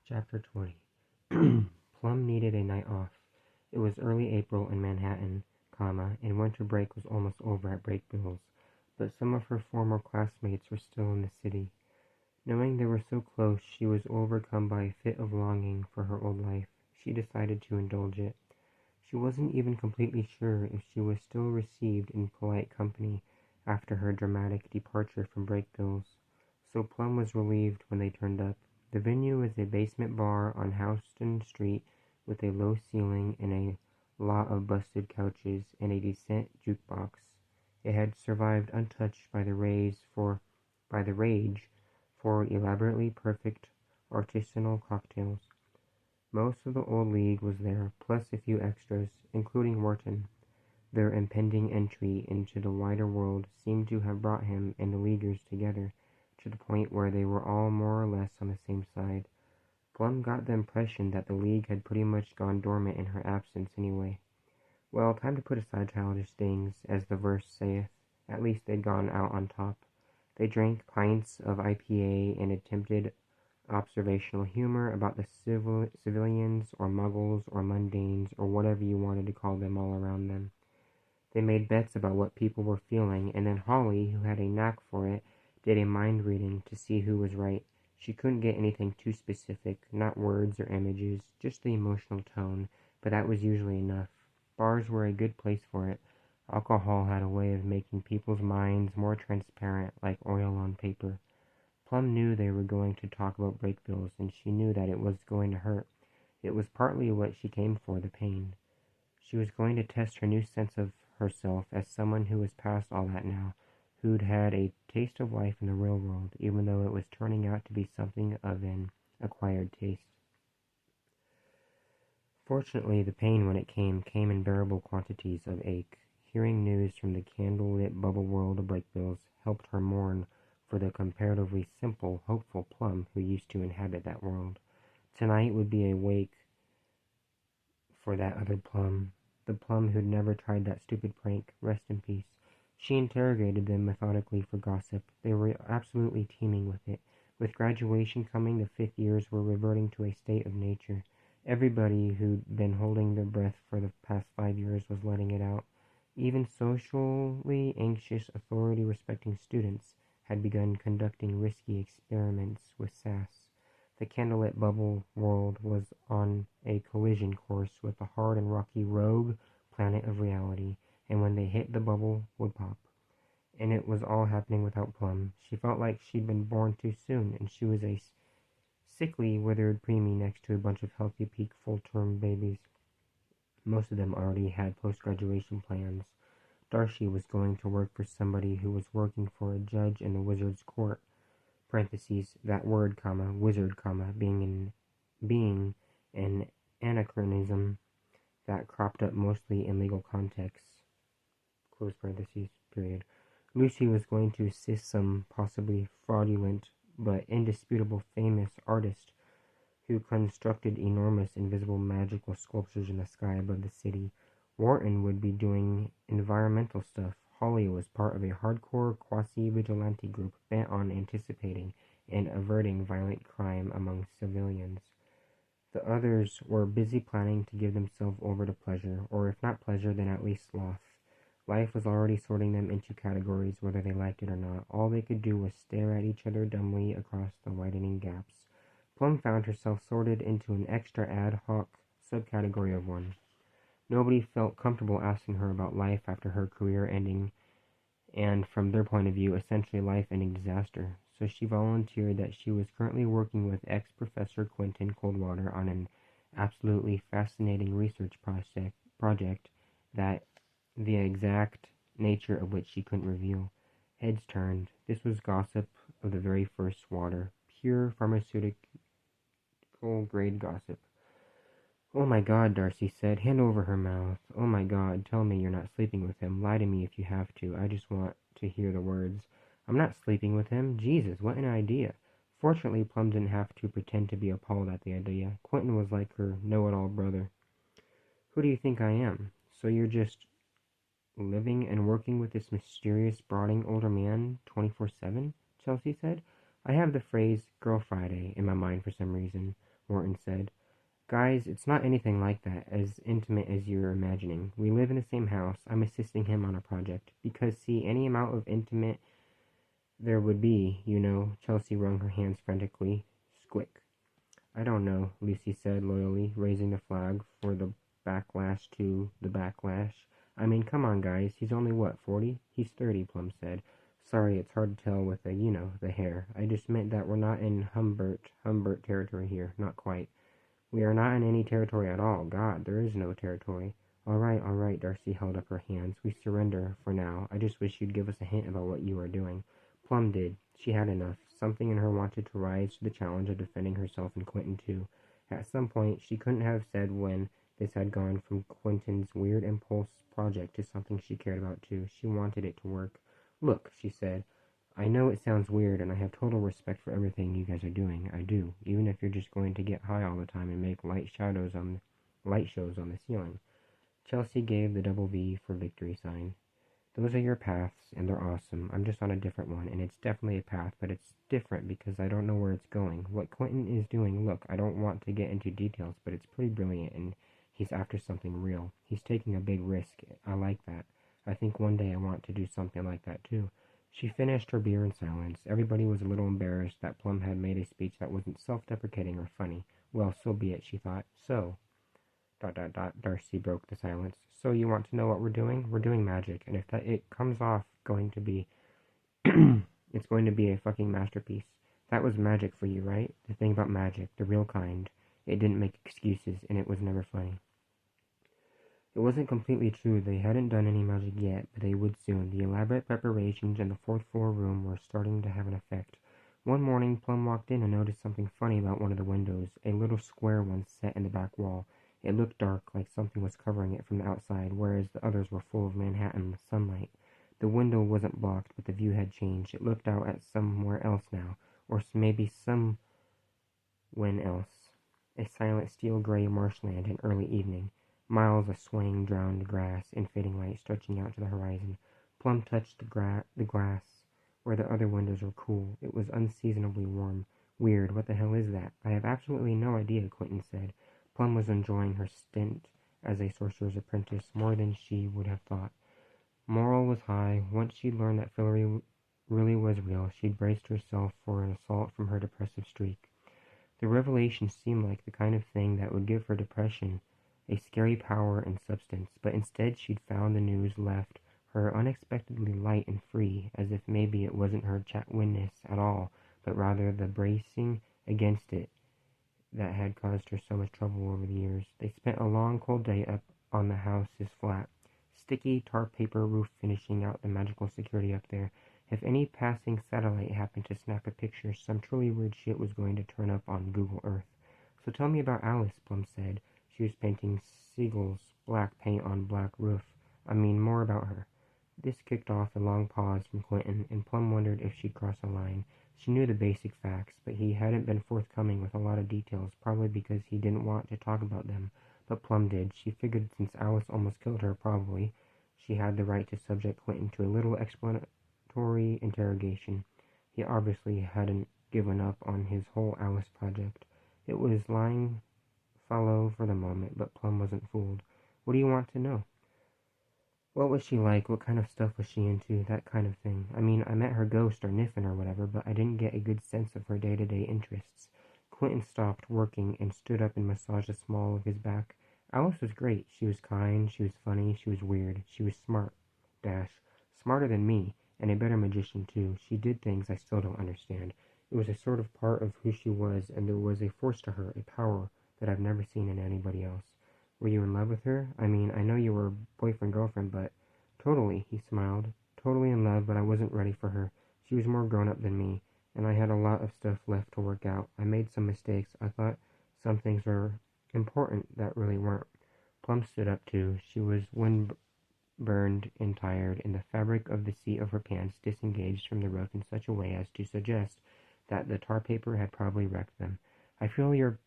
Chapter 20. Plum needed a night off. It was early April in Manhattan, and winter break was almost over at Brakebills, but some of her former classmates were still in the city. Knowing they were so close, she was overcome by a fit of longing for her old life. She decided to indulge it. She wasn't even completely sure if she was still received in polite company after her dramatic departure from Brakebills, so Plum was relieved when they turned up. The venue was a basement bar on Houston Street with a low ceiling and a lot of busted couches and a decent jukebox. It had survived untouched by the rage for elaborately perfect artisanal cocktails. Most of the old league was there, plus a few extras, including Wharton. Their impending entry into the wider world seemed to have brought him and the Leaguers together, to the point where they were all more or less on the same side. Plum got the impression that the League had pretty much gone dormant in her absence anyway. Well, time to put aside childish things, as the verse saith. At least they'd gone out on top. They drank pints of IPA and attempted observational humor about the civilians or muggles or mundanes or whatever you wanted to call them all around them. They made bets about what people were feeling, and then Holly, who had a knack for it, did a mind reading to see who was right. She couldn't get anything too specific, not words or images, just the emotional tone, but that was usually enough. Bars were a good place for it. Alcohol had a way of making people's minds more transparent, like oil on paper. Plum knew they were going to talk about Brakebills, and she knew that it was going to hurt. It was partly what she came for, the pain. She was going to test her new sense of herself as someone who was past all that now, who'd had a taste of life in the real world, even though it was turning out to be something of an acquired taste. Fortunately, the pain, when it came in bearable quantities of ache. Hearing news from the candle-lit bubble world of Brakebills helped her mourn for the comparatively simple, hopeful Plum who used to inhabit that world. Tonight would be a wake for that other Plum, the Plum who'd never tried that stupid prank. Rest in peace. She interrogated them methodically for gossip. They were absolutely teeming with it. With graduation coming, the fifth years were reverting to a state of nature. Everybody who'd been holding their breath for the past 5 years was letting it out. Even socially anxious, authority-respecting students had begun conducting risky experiments with sass. The candlelit bubble world was on a collision course with the hard and rocky rogue planet of reality, and when they hit, the bubble would pop. And it was all happening without Plum. She felt like she'd been born too soon, and she was a sickly, withered preemie next to a bunch of healthy peak full-term babies. Most of them already had post-graduation plans. Darcy was going to work for somebody who was working for a judge in the wizard's court. Parentheses, that word, wizard, being an anachronism that cropped up mostly in legal contexts. Close parentheses, period. Lucy was going to assist some possibly fraudulent but indisputable famous artist who constructed enormous invisible magical sculptures in the sky above the city. Wharton would be doing environmental stuff. Holly was part of a hardcore quasi-vigilante group bent on anticipating and averting violent crime among civilians. The others were busy planning to give themselves over to pleasure, or if not pleasure, then at least sloth. Life was already sorting them into categories, whether they liked it or not. All they could do was stare at each other dumbly across the widening gaps. Plum found herself sorted into an extra ad hoc subcategory of one. Nobody felt comfortable asking her about life after her career ending, and from their point of view, essentially life-ending disaster. So she volunteered that she was currently working with ex-Professor Quentin Coldwater on an absolutely fascinating research project that the exact nature of which she couldn't reveal. Heads turned. This was gossip of the very first water. Pure pharmaceutical grade gossip. "Oh my God," Darcy said. Hand over her mouth. "Oh my God, tell me you're not sleeping with him. Lie to me if you have to. I just want to hear the words." "I'm not sleeping with him." Jesus, what an idea. Fortunately, Plum didn't have to pretend to be appalled at the idea. Quentin was like her know-it-all brother. "Who do you think I am?" "So you're just living and working with this mysterious, brooding older man 24/7? Chelsea said. I have the phrase Girl Friday in my mind for some reason, Morton said. Guys, it's not anything like that, as intimate as you're imagining. We live in the same house. I'm assisting him on a project. Because, see, any amount of intimate there would be, you know. Chelsea wrung her hands frantically. Squick. I don't know, Lucy said loyally, raising the flag for the backlash to the backlash. I mean, come on, guys. He's only, what, 40? He's 30, Plum said. Sorry, it's hard to tell with the, the hair. I just meant that we're not in Humbert territory here. Not quite. We are not in any territory at all. God, there is no territory. All right, Darcy held up her hands. We surrender for now. I just wish you'd give us a hint about what you are doing. Plum did. She had enough. Something in her wanted to rise to the challenge of defending herself and Quentin too. At some point, she couldn't have said when this had gone from Quentin's weird impulse project to something she cared about too. She wanted it to work. Look, she said, I know it sounds weird, and I have total respect for everything you guys are doing. I do, even if you're just going to get high all the time and make light shows on the ceiling. Chelsea gave the double V for victory sign. Those are your paths, and they're awesome. I'm just on a different one, and it's definitely a path, but it's different because I don't know where it's going. What Quentin is doing, look, I don't want to get into details, but it's pretty brilliant, and he's after something real. He's taking a big risk. I like that. I think one day I want to do something like that too. She finished her beer in silence. Everybody was a little embarrassed that Plum had made a speech that wasn't self-deprecating or funny. Well, so be it, she thought. So, ... Darcy broke the silence. So you want to know what we're doing? We're doing magic, and if it comes off going to be... it's going to be a fucking masterpiece. That was magic for you, right? The thing about magic, the real kind. It didn't make excuses, and it was never funny. It wasn't completely true. They hadn't done any magic yet, but they would soon. The elaborate preparations in the fourth-floor room were starting to have an effect. One morning, Plum walked in and noticed something funny about one of the windows, a little square one set in the back wall. It looked dark, like something was covering it from the outside, whereas the others were full of Manhattan sunlight. The window wasn't blocked, but the view had changed. It looked out at somewhere else now, or maybe someone else. A silent steel-gray marshland in early evening. Miles of swaying, drowned grass and fading light stretching out to the horizon. Plum touched the glass where the other windows were cool. It was unseasonably warm. Weird. What the hell is that? I have absolutely no idea, Quentin said. Plum was enjoying her stint as a sorcerer's apprentice more than she would have thought. Morale was high. Once she'd learned that Fillory really was real, she'd braced herself for an assault from her depressive streak. The revelation seemed like the kind of thing that would give her depression a scary power and substance, but instead she'd found the news left her unexpectedly light and free, as if maybe it wasn't her chatwiness at all, but rather the bracing against it that had caused her so much trouble over the years. They spent a long, cold day up on the house's flat. Sticky tar paper roof finishing out the magical security up there. If any passing satellite happened to snap a picture, some truly weird shit was going to turn up on Google Earth. So tell me about Alice, Plum said. She was painting seagulls, black paint on black roof. I mean, more about her. This kicked off a long pause from Quentin, and Plum wondered if she'd crossed a line. She knew the basic facts, but he hadn't been forthcoming with a lot of details, probably because he didn't want to talk about them. But Plum did. She figured since Alice almost killed her, probably, she had the right to subject Quentin to a little explanatory interrogation. He obviously hadn't given up on his whole Alice project. It was lying fallow for the moment, but Plum wasn't fooled. What do you want to know? What was she like? What kind of stuff was she into? That kind of thing. I mean, I met her ghost or Niffin or whatever, but I didn't get a good sense of her day-to-day interests. Quentin stopped working and stood up and massaged the small of his back. Alice was great. She was kind, she was funny, she was weird, she was smart. Smarter than me, and a better magician too. She did things I still don't understand. It was a sort of part of who she was, and there was a force to her, a power that I've never seen in anybody else. Were you in love with her? I mean, I know you were boyfriend-girlfriend, but... Totally, he smiled. Totally in love, but I wasn't ready for her. She was more grown-up than me, and I had a lot of stuff left to work out. I made some mistakes. I thought some things were important that really weren't. Plum stood up too. She was wind-burned and tired, and the fabric of the seat of her pants disengaged from the roof in such a way as to suggest that the tar paper had probably wrecked them. I feel you're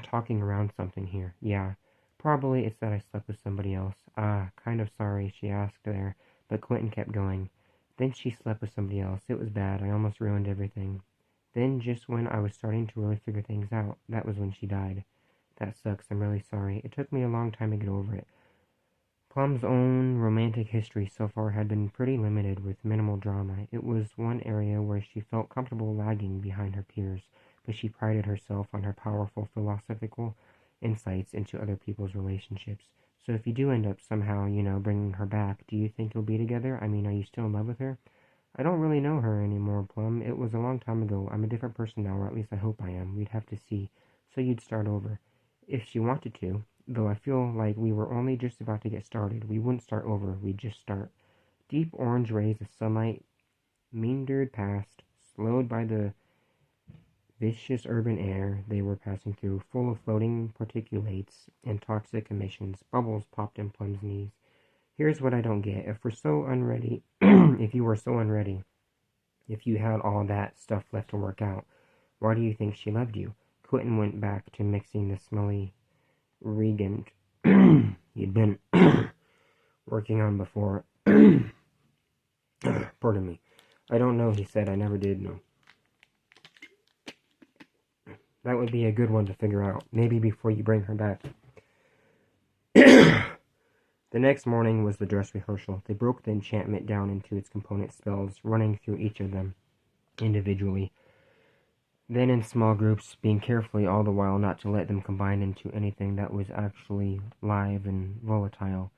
talking around something here. Yeah. Probably it's that I slept with somebody else. Kind of sorry, she asked there, but Quentin kept going. Then she slept with somebody else. It was bad. I almost ruined everything. Then, just when I was starting to really figure things out, that was when she died. That sucks, I'm really sorry. It took me a long time to get over it. Plum's own romantic history so far had been pretty limited with minimal drama. It was one area where she felt comfortable lagging behind her peers, but she prided herself on her powerful philosophical insights into other people's relationships. So if you do end up somehow, bringing her back, do you think you'll be together? I mean, are you still in love with her? I don't really know her anymore, Plum. It was a long time ago. I'm a different person now, or at least I hope I am. We'd have to see. So you'd start over. If she wanted to, though I feel like we were only just about to get started. We wouldn't start over, we'd just start. Deep orange rays of sunlight meandered past, slowed by the vicious urban air they were passing through, full of floating particulates and toxic emissions. Bubbles popped in Plum's knees. Here's what I don't get. If we're so unready, if you were so unready, if you had all that stuff left to work out, why do you think she loved you? Quentin went back to mixing the smelly regent he'd been working on before. Pardon me. I don't know, he said. I never did know. That would be a good one to figure out. Maybe before you bring her back. The next morning was the dress rehearsal. They broke the enchantment down into its component spells, running through each of them individually, then in small groups, being carefully all the while not to let them combine into anything that was actually live and volatile.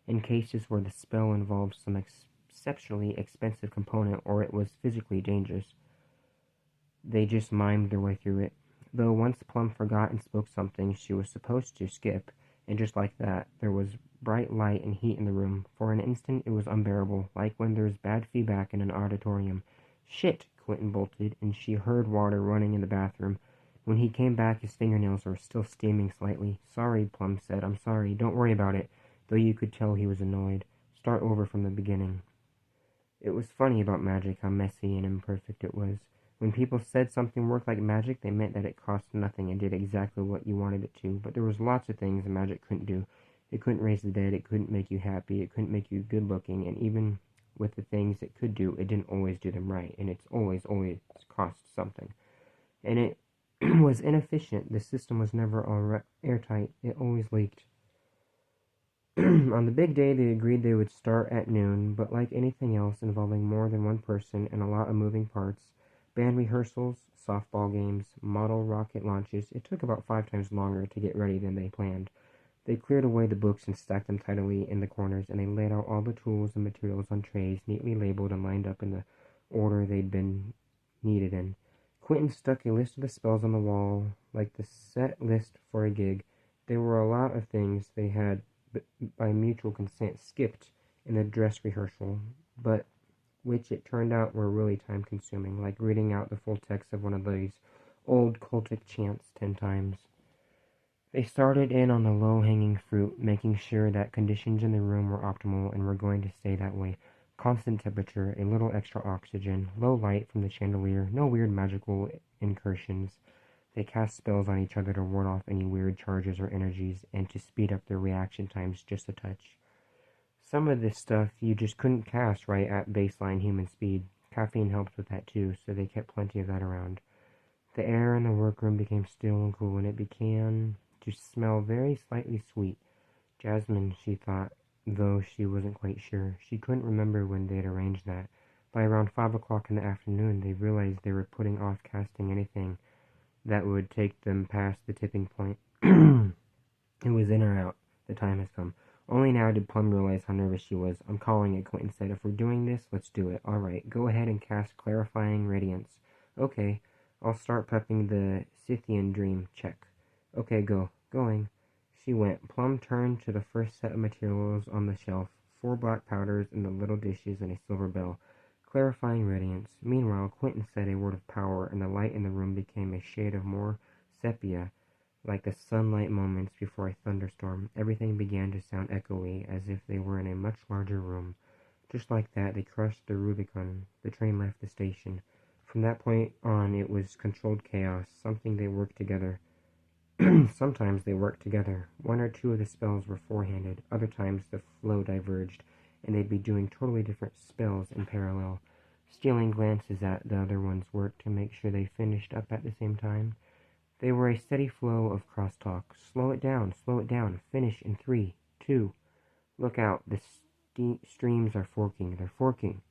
In cases where the spell involved some exceptionally expensive component or it was physically dangerous, they just mimed their way through it. Though once Plum forgot and spoke something she was supposed to skip, and just like that, there was bright light and heat in the room. For an instant it was unbearable, like when there's bad feedback in an auditorium. Shit, Quentin bolted, and she heard water running in the bathroom. When he came back, his fingernails were still steaming slightly. Sorry, Plum said. I'm sorry. Don't worry about it, though you could tell he was annoyed. Start over from the beginning. It was funny about magic, how messy and imperfect it was. When people said something worked like magic, they meant that it cost nothing and did exactly what you wanted it to. But there was lots of things magic couldn't do. It couldn't raise the dead, it couldn't make you happy, it couldn't make you good looking, and even with the things it could do, it didn't always do them right, and it's always cost something. And it was inefficient. The system was never airtight. It always leaked. On the big day, they agreed they would start at noon, but like anything else involving more than one person and a lot of moving parts, band rehearsals, softball games, model rocket launches, it took about 5 times longer to get ready than they planned. They cleared away the books and stacked them tidily in the corners, and they laid out all the tools and materials on trays, neatly labeled and lined up in the order they'd been needed in. Quentin stuck a list of the spells on the wall, like the set list for a gig. There were a lot of things they had, by mutual consent, skipped in the dress rehearsal, but which it turned out were really time-consuming, like reading out the full text of one of these old cultic chants 10 times. They started in on the low-hanging fruit, making sure that conditions in the room were optimal and were going to stay that way. Constant temperature, a little extra oxygen, low light from the chandelier, no weird magical incursions. They cast spells on each other to ward off any weird charges or energies, and to speed up their reaction times just a touch. Some of this stuff you just couldn't cast right at baseline human speed. Caffeine helped with that too, so they kept plenty of that around. The air in the workroom became still and cool, and it began to smell very slightly sweet. Jasmine, she thought, though she wasn't quite sure. She couldn't remember when they'd arranged that. By around 5 o'clock in the afternoon, they realized they were putting off casting anything that would take them past the tipping point. It was in or out. The time has come. Only now did Plum realize how nervous she was. I'm calling it, Quentin said. If we're doing this, let's do it. All right, go ahead and cast Clarifying Radiance. Okay, I'll start prepping the Scythian Dream. Check. Okay, go. Going. She went. Plum turned to the first set of materials on the shelf. 4 black powders in the little dishes and a silver bell. Clarifying Radiance. Meanwhile, Quentin said a word of power, and the light in the room became a shade of more sepia, like the sunlight moments before a thunderstorm. Everything began to sound echoey, as if they were in a much larger room. Just like that, they crushed the Rubicon. The train left the station. From that point on, it was controlled chaos, something they worked together. Sometimes they worked together. 1 or 2 of the spells were four-handed. Other times the flow diverged, and they'd be doing totally different spells in parallel. stealing glances at the other one's work to make sure they finished up at the same time. They were a steady flow of crosstalk. Slow it down, finish in 3, 2. Look out, the streams are forking, they're forking.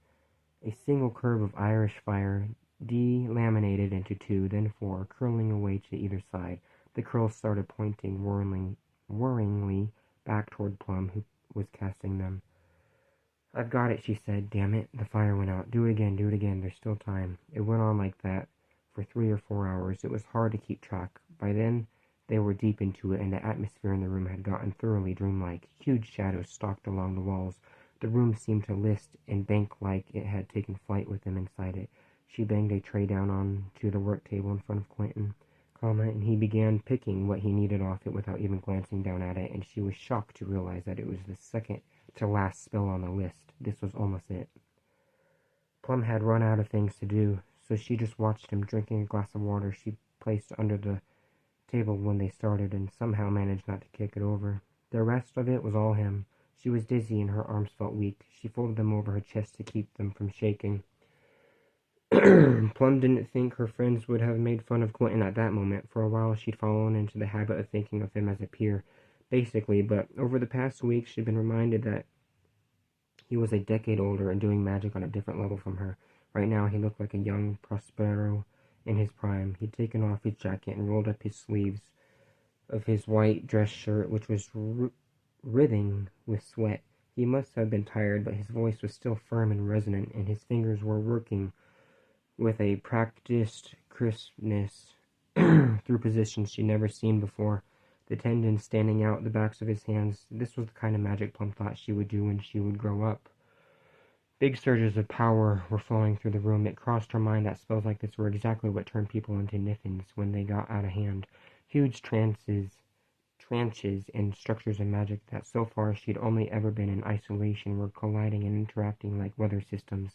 A single curve of Irish fire delaminated into 2, then 4, curling away to either side. The curls started pointing worryingly back toward Plum, who was casting them. I've got it, she said. Damn it, the fire went out. Do it again, there's still time. It went on like that for 3 or 4 hours. It was hard to keep track. By then, they were deep into it, and the atmosphere in the room had gotten thoroughly dreamlike. Huge shadows stalked along the walls. The room seemed to list and bank like it had taken flight with them inside it. She banged a tray down onto the work table in front of Quentin, and he began picking what he needed off it without even glancing down at it, and she was shocked to realize that it was the second to last spell on the list. This was almost it. Plum had run out of things to do, so she just watched him drinking a glass of water she placed under the table when they started, and somehow managed not to kick it over. The rest of it was all him. She was dizzy and her arms felt weak. She folded them over her chest to keep them from shaking. Plum didn't think her friends would have made fun of Quentin at that moment. For a while she'd fallen into the habit of thinking of him as a peer, basically, but over the past week she'd been reminded that he was a decade older and doing magic on a different level from her. Right now he looked like a young Prospero in his prime. He'd taken off his jacket and rolled up his sleeves of his white dress shirt, which was writhing with sweat. He must have been tired, but his voice was still firm and resonant, and his fingers were working with a practiced crispness through positions she'd never seen before, the tendons standing out the backs of his hands. This was the kind of magic Plum thought she would do when she would grow up. Big surges of power were flowing through the room. It crossed her mind that spells like this were exactly what turned people into Niffins when they got out of hand. Huge tranches and structures of magic that so far she'd only ever been in isolation were colliding and interacting like weather systems.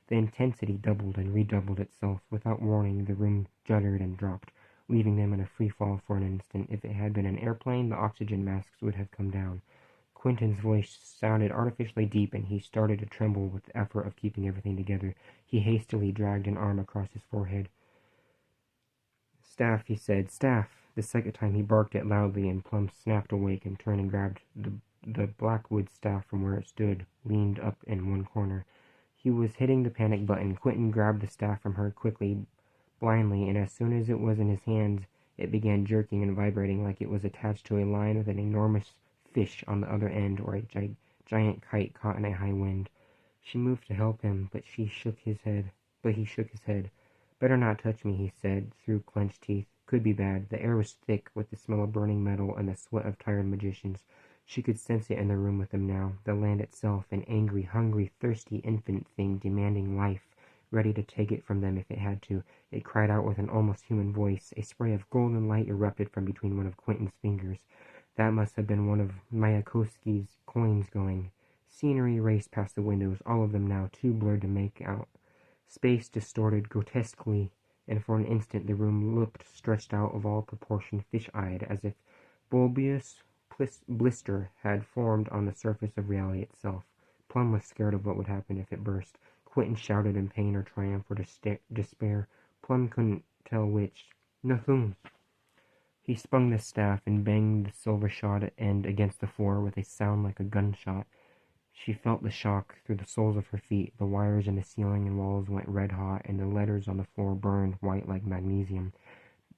The intensity doubled and redoubled itself. Without warning, the room juddered and dropped, leaving them in a free fall for an instant. If it had been an airplane, the oxygen masks would have come down. Quentin's voice sounded artificially deep, and he started to tremble with the effort of keeping everything together. He hastily dragged an arm across his forehead. Staff, he said. Staff! The second time he barked it loudly, and Plum snapped awake and turned and grabbed the blackwood staff from where it stood, leaned up in one corner. He was hitting the panic button. Quentin grabbed the staff from her quickly, blindly, and as soon as it was in his hands, it began jerking and vibrating like it was attached to a line with an enormous fish on the other end, or a giant kite caught in a high wind. She moved to help him, but he shook his head. Better not touch me, he said through clenched teeth. Could be bad. The air was thick with the smell of burning metal and the sweat of tired magicians. She could sense it in the room with them now. The land itself, an angry, hungry, thirsty, infinite thing demanding life, ready to take it from them if it had to. It cried out with an almost human voice. A spray of golden light erupted from between one of Quentin's fingers. That must have been one of Mayakovsky's coins going. Scenery raced past the windows, all of them now too blurred to make out. Space distorted grotesquely, and for an instant the room looked stretched out of all proportion, fish-eyed, as if bulbous blister had formed on the surface of reality itself. Plum was scared of what would happen if it burst. Quentin shouted in pain or triumph or despair. Plum couldn't tell which. Nothing. He spun the staff and banged the silver-shod end against the floor with a sound like a gunshot. She felt the shock through the soles of her feet. The wires in the ceiling and walls went red-hot, and the letters on the floor burned white like magnesium.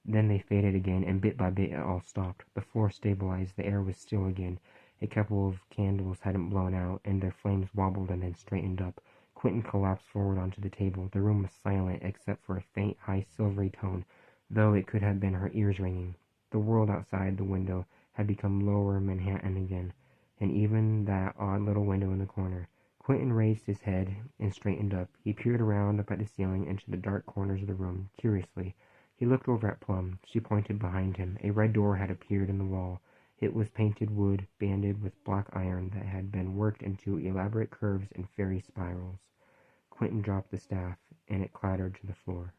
Then they faded again, and bit by bit it all stopped. The floor stabilized. The air was still again. A couple of candles hadn't blown out, and their flames wobbled and then straightened up. Quentin collapsed forward onto the table. The room was silent, except for a faint, high, silvery tone, though it could have been her ears ringing. The world outside the window had become lower Manhattan again, and even that odd little window in the corner. Quentin raised his head and straightened up. He peered around up at the ceiling into the dark corners of the room, curiously. He looked over at Plum. She pointed behind him. A red door had appeared in the wall. It was painted wood, banded with black iron that had been worked into elaborate curves and fairy spirals. Quentin dropped the staff, and it clattered to the floor.